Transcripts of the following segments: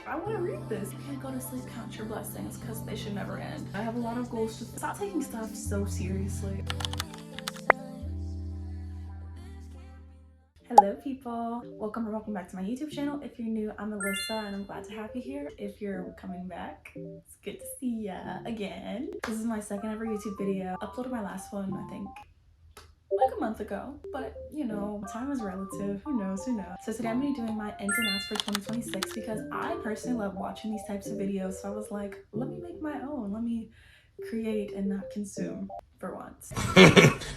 I want to read this. You can't go to sleep, count your blessings, because they should never end. I have a lot of goals to stop taking stuff so seriously. Hello people, welcome or welcome back to my YouTube channel. If you're new, I'm Alyssa and I'm glad to have you here. If you're coming back, it's good to see ya again. This is my second ever YouTube video. I uploaded my last one, I think like a month ago, but you know, time is relative. Who knows? So today I'm gonna be doing my ins and outs for 2026 because I personally love watching these types of videos. So I was like, let me make my own. Let me create and not consume for once.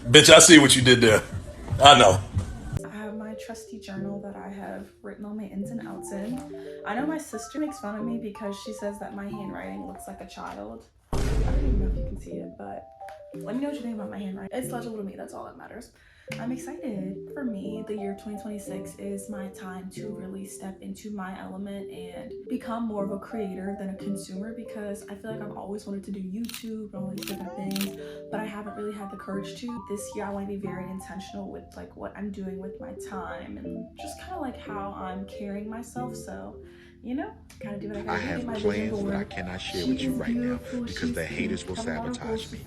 Bitch, I see what you did there. I know. I have my trusty journal that I have written all my ins and outs in. I know my sister makes fun of me because she says that my handwriting looks like a child. I don't even know if you can see it, but let me know what you think about my handwriting. It's legible to me, that's all that matters. I'm excited. For me, the year 2026 is my time to really step into my element and become more of a creator than a consumer, because I feel like I've always wanted to do YouTube and all these different things, but I haven't really had the courage to. This year I want to be very intentional with like what I'm doing with my time and just kind of like how I'm carrying myself. So you know, kind of do what I gotta do. I have plans that I cannot share with you right now because the haters will sabotage me.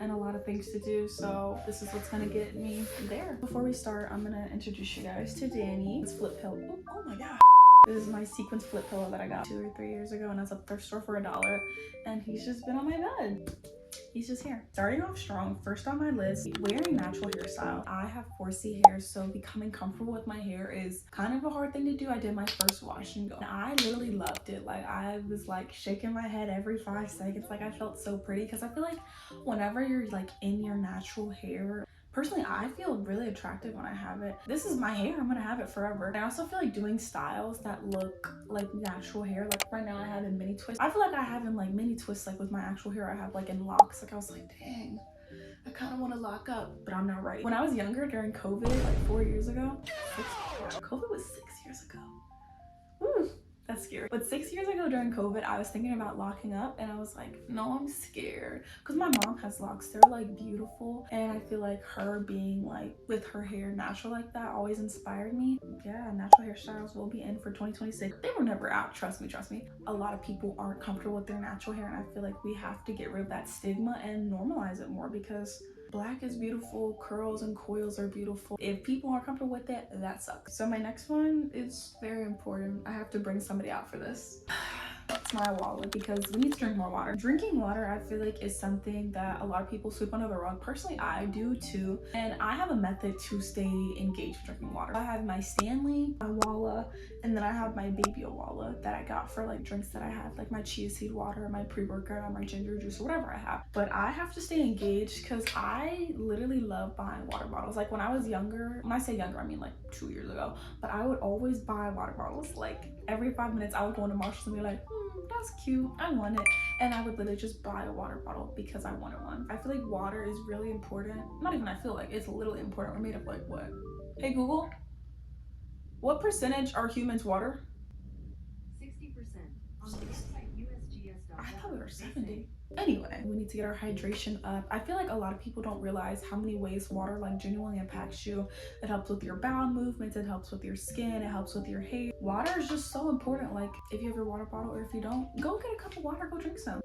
And a lot of things to do, so this is what's gonna get me there. Before we start, I'm gonna introduce you guys to Danny. This flip pillow. Oh my god. This is my sequence flip pillow that I got 2 or 3 years ago and I was at the thrift store for $1, and he's just been on my bed. He's just here. Starting off strong, first on my list, wearing natural hairstyle. I have 4C hair, so becoming comfortable with my hair is kind of a hard thing to do. I did my first wash and go, and I literally loved it. Like, I was like shaking my head every 5 seconds. Like, I felt so pretty, because I feel like whenever you're like in your natural hair, personally, I feel really attractive when I have it. This is my hair, I'm gonna have it forever. I also feel like doing styles that look like natural hair. Like right now I have in mini twists. I feel like I have in like mini twists, like with my actual hair, I have like in locks. Like I was like, dang, I kind of want to lock up, but I'm not ready. When I was younger during COVID, like 4 years ago, COVID was 6 years ago. Woo. That's scary. But 6 years ago during COVID, I was thinking about locking up and I was like, no, I'm scared. Because my mom has locks. They're like beautiful. And I feel like her being like with her hair natural like that always inspired me. Yeah, natural hairstyles will be in for 2026. They were never out. Trust me. A lot of people aren't comfortable with their natural hair. And I feel like we have to get rid of that stigma and normalize it more, because black is beautiful, curls and coils are beautiful. If people aren't comfortable with it, that sucks. So my next one is very important. I have to bring somebody out for this. It's my wallet, because we need to drink more water. Drinking water, I feel like, is something that a lot of people sweep under the rug. Personally, I do too. And I have a method to stay engaged with drinking water. I have my Stanley, my Walla, and then I have my Baby Walla that I got for like drinks that I have, like my chia seed water, my pre-workout, my ginger juice, or whatever I have. But I have to stay engaged because I literally love buying water bottles. Like when I was younger, when I say younger, I mean like 2 years ago, but I would always buy water bottles. Like every 5 minutes I would go into Marshalls and be like, that's cute, I want it. And I would literally just buy a water bottle because I wanted one. I feel like water is really important. Not even I feel like, it's literally important. We're made of like what? Hey Google, what percentage are humans water? 60%. On the website USGS.gov. I thought we were 70. Anyway, we need to get our hydration up. I feel like a lot of people don't realize how many ways water like genuinely impacts you. It helps with your bowel movements, it helps with your skin, it helps with your hair. Water is just so important. Like if you have your water bottle, or if you don't, go get a cup of water, go drink some.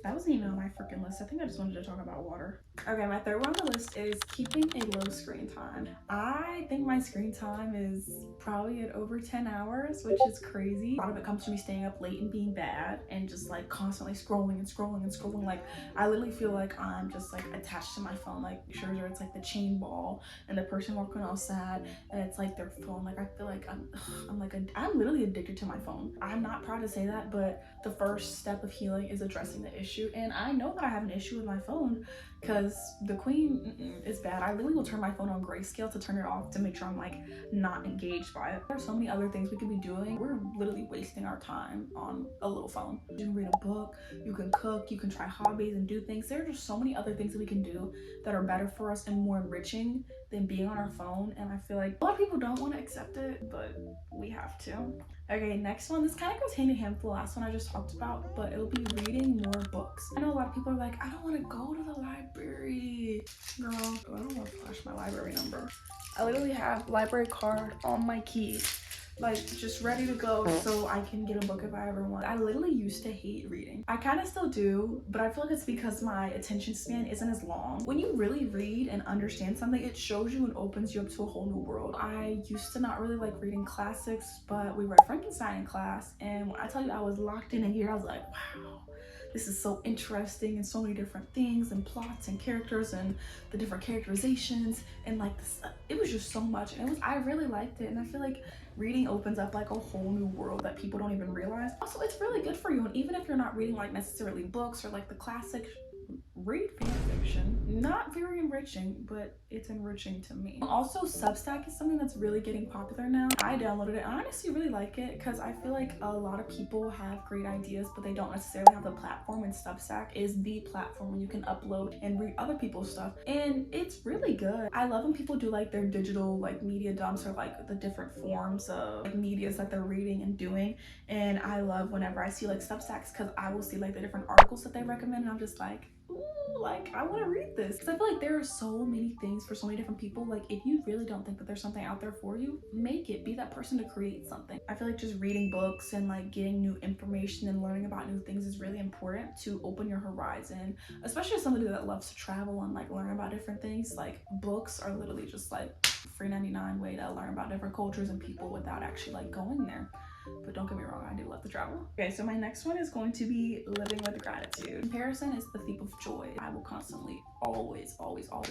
That wasn't even on my freaking list. I think I just wanted to talk about water. Okay, my third one on the list is keeping a low screen time. I think my screen time is probably at over 10 hours, which is crazy. A lot of it comes from me staying up late and being bad and just like constantly scrolling. Like I literally feel like I'm just like attached to my phone. Like Scherzer, it's like the chain ball and the person walking all sad and it's like their phone. Like I feel like I'm literally addicted to my phone. I'm not proud to say that, but the first step of healing is addressing the issue. And I know that I have an issue with my phone because the queen is bad. I literally will turn my phone on grayscale to turn it off to make sure I'm like not engaged by it. There's so many other things we could be doing. We're literally wasting our time on a little phone. You can read a book, you can cook, you can try hobbies and do things. There are just so many other things that we can do that are better for us and more enriching than being on our phone. And I feel like a lot of people don't want to accept it, but we have to. Okay, next one. This kind of goes hand in hand with the last one I just talked about, but it'll be reading more books. I know a lot of people are like, I don't want to go to the library. Girl, I don't want to flash my library number. I literally have library card on my key. like just ready to go so I can get a book if I ever want. I literally used to hate reading. I kind of still do, but I feel like it's because my attention span isn't as long. When you really read and understand something, it shows you and opens you up to a whole new world. I used to not really like reading classics, but we read Frankenstein in class, and when I tell you I was locked in a year, I was like, wow, this is so interesting, and so many different things and plots and characters and the different characterizations and like this, it was just so much, and I really liked it. And I feel like reading opens up like a whole new world that people don't even realize. Also, it's really good for you, and even if you're not reading like necessarily books or like the classic, read fan fiction. Not very enriching, but it's enriching to me. Also, Substack is something that's really getting popular now. I downloaded it and I honestly really like it because I feel like a lot of people have great ideas, but they don't necessarily have the platform, and Substack is the platform where you can upload and read other people's stuff, and it's really good. I love when people do like their digital like media dumps or like the different forms of like medias that they're reading and doing, and I love whenever I see like Substacks because I will see like the different articles that they recommend, and I'm just like, ooh, like I want to read this, because I feel like there are so many things for so many different people. Like if you really don't think that there's something out there for you, make it. Be that person to create something. I feel like just reading books and like getting new information and learning about new things is really important to open your horizon, especially as somebody that loves to travel and like learn about different things. Like books are literally just like free 99 way to learn about different cultures and people without actually like going there. But don't get me wrong, I do love to travel. Okay, so my next one is going to be living with gratitude. Comparison is the thief of joy. I will constantly, always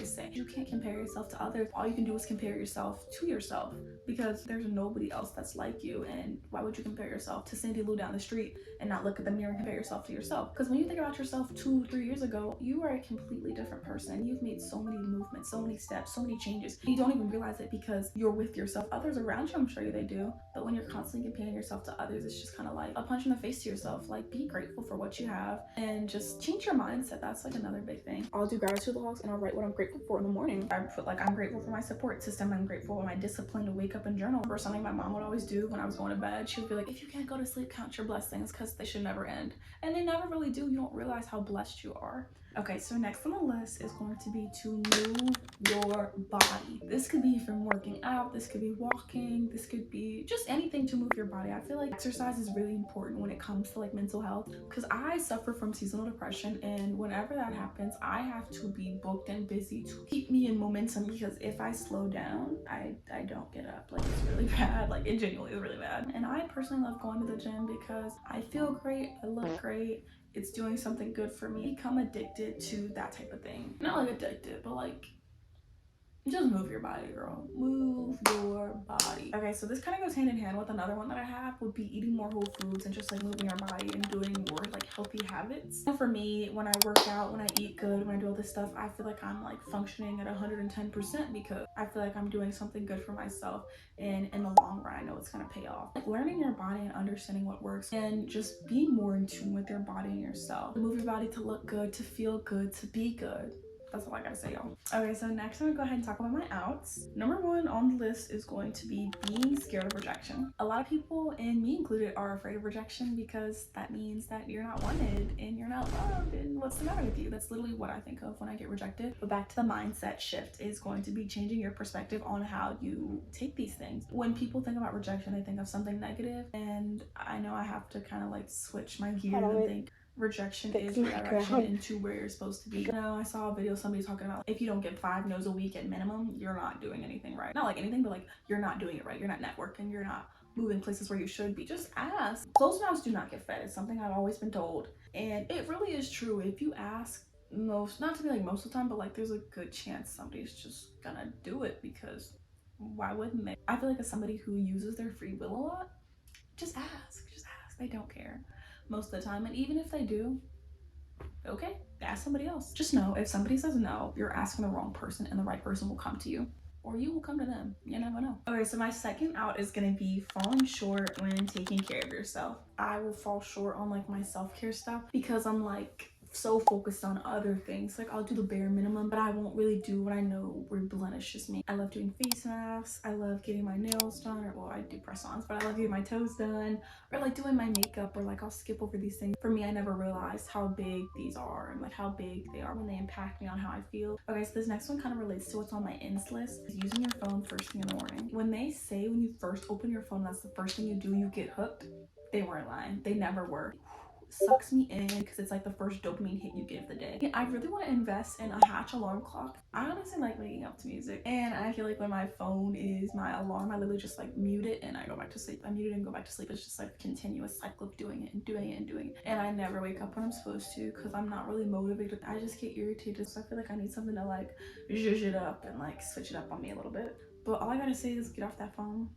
say, you can't compare yourself to others. All you can do is compare yourself to yourself, because there's nobody else that's like you. And why would you compare yourself to Cindy Lou down the street and not look at the mirror and compare yourself to yourself? Because when you think about yourself 2-3 years ago, you are a completely different person. You've made so many movements, so many steps, so many changes. You don't even realize it because you're with yourself. Others around you, I'm sure they do, but when you're constantly comparing yourself to others, it's just kind of like a punch in the face to yourself. Like, be grateful for what you have and just change your mindset. That's like another big thing. I'll do gratitude logs and I'll write what I'm grateful for in the morning. I put like, I'm grateful for my support system. I'm grateful for my discipline to wake up and journal. Or something my mom would always do when I was going to bed. She would be like, if you can't go to sleep, count your blessings, because they should never end. And they never really do. You don't realize how blessed you are. Okay, so next on the list is going to be to move your body. This could be from working out, this could be walking, this could be just anything to move your body. I feel like exercise is really important when it comes to like mental health, because I suffer from seasonal depression, and whenever that happens, I have to be booked and busy to keep me in momentum, because if I slow down, I don't get up. Like, it's really bad. Like, it genuinely is really bad. And I personally love going to the gym because I feel great, I look great, it's doing something good for me. Become addicted to that type of thing. Not like addicted, but like, just move your body, girl. Move your body. Okay, so this kind of goes hand in hand with another one that I have, would be eating more whole foods and just like moving your body and doing more like healthy habits. And for me, when I work out, when I eat good, when I do all this stuff, I feel like I'm like functioning at 110% because I feel like I'm doing something good for myself, and in the long run, I know it's gonna pay off. Like learning your body and understanding what works, and just being more in tune with your body and yourself. To move your body to look good, to feel good, to be good. That's all I gotta say, y'all. Okay, so next I'm gonna go ahead and talk about my outs. Number one on the list is going to be being scared of rejection. A lot of people, and me included, are afraid of rejection because that means that you're not wanted and you're not loved, and what's the matter with you? That's literally what I think of when I get rejected. But back to the mindset shift is going to be changing your perspective on how you take these things. When people think about rejection, they think of something negative, and I know I have to kind of like switch my gears and think rejection is redirection into where you're supposed to be. You know, I saw a video, somebody talking about if you don't get 5 no's a week at minimum, you're not doing anything right. Not like anything, but like you're not doing it right. You're not networking. You're not moving places where you should be. Just ask. Closed mouths do not get fed. It's something I've always been told, and it really is true. If you ask, most, not to be like most of the time, but like there's a good chance somebody's just gonna do it, because why wouldn't they? I feel like as somebody who uses their free will a lot, just ask. Just ask. They don't care most of the time, and even if they do, okay, ask somebody else. Just know, if somebody says no, you're asking the wrong person, and the right person will come to you, or you will come to them. You never know. Okay, so my second out is gonna be falling short when taking care of yourself. I will fall short on like my self-care stuff because I'm like so focused on other things. Like I'll do the bare minimum, but I won't really do what I know replenishes me. I love doing face masks. I love getting my nails done, or well, I do press-ons, but I love getting my toes done, or like doing my makeup, or like I'll skip over these things. For me, I never realized how big these are and like how big they are when they impact me on how I feel. Okay, so this next one kind of relates to what's on my ends list, is using your phone first thing in the morning. When they say when you first open your phone, that's the first thing you do, you get hooked, they weren't lying. They never were. Sucks me in because it's like the first dopamine hit you get of the day. I really want to invest in a Hatch alarm clock. I honestly like waking up to music, and I feel like when my phone is my alarm, I literally just like mute it and I go back to sleep. I mute it and go back to sleep. It's just like a continuous cycle of doing it and doing it and doing it. And I never wake up when I'm supposed to because I'm not really motivated. I just get irritated, so I feel like I need something to like zhuzh it up and like switch it up on me a little bit. But all I gotta say is get off that phone.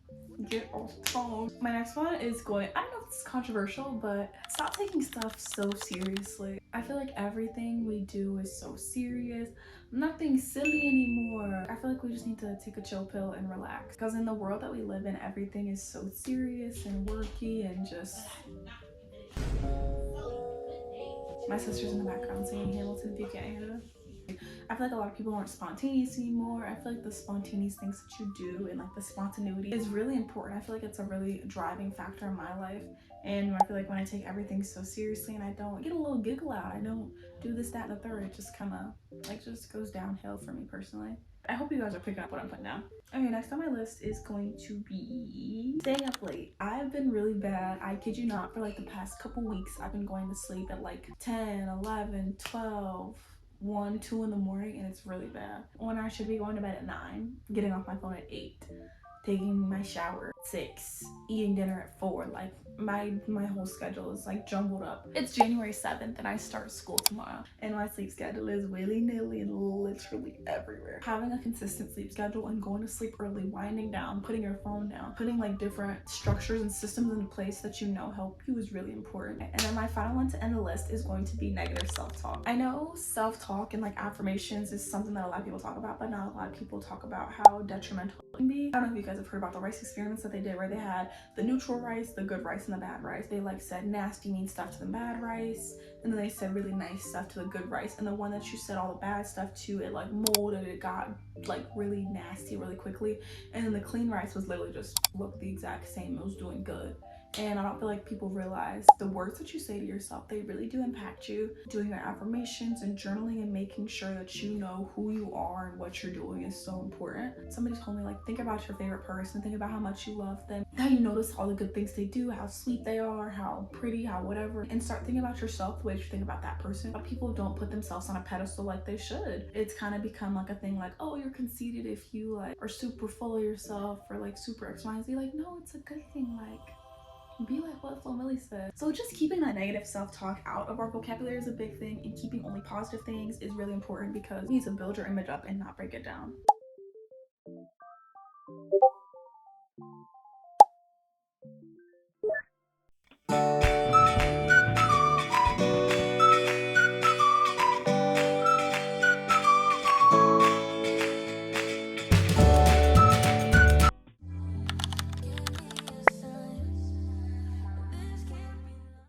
Get off the phone. My next one is going, I don't know if it's controversial, but stop taking stuff so seriously. I feel like everything we do is so serious. Nothing silly anymore. I feel like we just need to take a chill pill and relax. Because in the world that we live in, everything is so serious and worky and just... My sister's in the background singing Hamilton if you can't hear her. I feel like a lot of people aren't spontaneous anymore. I feel like the spontaneous things that you do and like the spontaneity is really important. I feel like it's a really driving factor in my life. And I feel like when I take everything so seriously and I don't get a little giggle out, I don't do this, that, and the third, it just kind of like just goes downhill for me personally. I hope you guys are picking up what I'm putting down. Okay, next on my list is going to be staying up late. I've been really bad. I kid you not, for like the past couple weeks, I've been going to sleep at like 10, 11, 12, 1, 2 in the morning, and it's really bad. When I should be going to bed at 9, getting off my phone at 8, taking my shower at 6, eating dinner at 4. Like my whole schedule is like jumbled up. It's January 7th and I start school tomorrow, and my sleep schedule is willy-nilly and literally everywhere. Having a consistent sleep schedule and going to sleep early, winding down, putting your phone down, putting like different structures and systems in place that you know help you is really important. And then my final one to end the list is going to be negative self-talk. I know self-talk and like affirmations is something that a lot of people talk about, but not a lot of people talk about how detrimental it can be. I don't know if you guys have heard about the rice experiments that they did, where they had the neutral rice, the good rice, and the bad rice. They like said nasty mean stuff to the bad rice, and then they said really nice stuff to the good rice, and the one that you said all the bad stuff to, it like molded, it got like really nasty really quickly, and then the clean rice was literally just looked the exact same. It was doing good. And I don't feel like people realize the words that you say to yourself, they really do impact you. Doing your affirmations and journaling and making sure that you know who you are and what you're doing is so important. Somebody told me, like, think about your favorite person, think about how much you love them, how you notice all the good things they do, how sweet they are, how pretty, how whatever, and start thinking about yourself the way you think about that person. But people don't put themselves on a pedestal like they should. It's kind of become like a thing, like, oh, you're conceited if you like are super full of yourself, or like super X, Y, and Z. Like, no, it's a good thing. Like, be like what Flo Milli said. So just keeping that negative self-talk out of our vocabulary is a big thing, and keeping only positive things is really important because you need to build your image up and not break it down.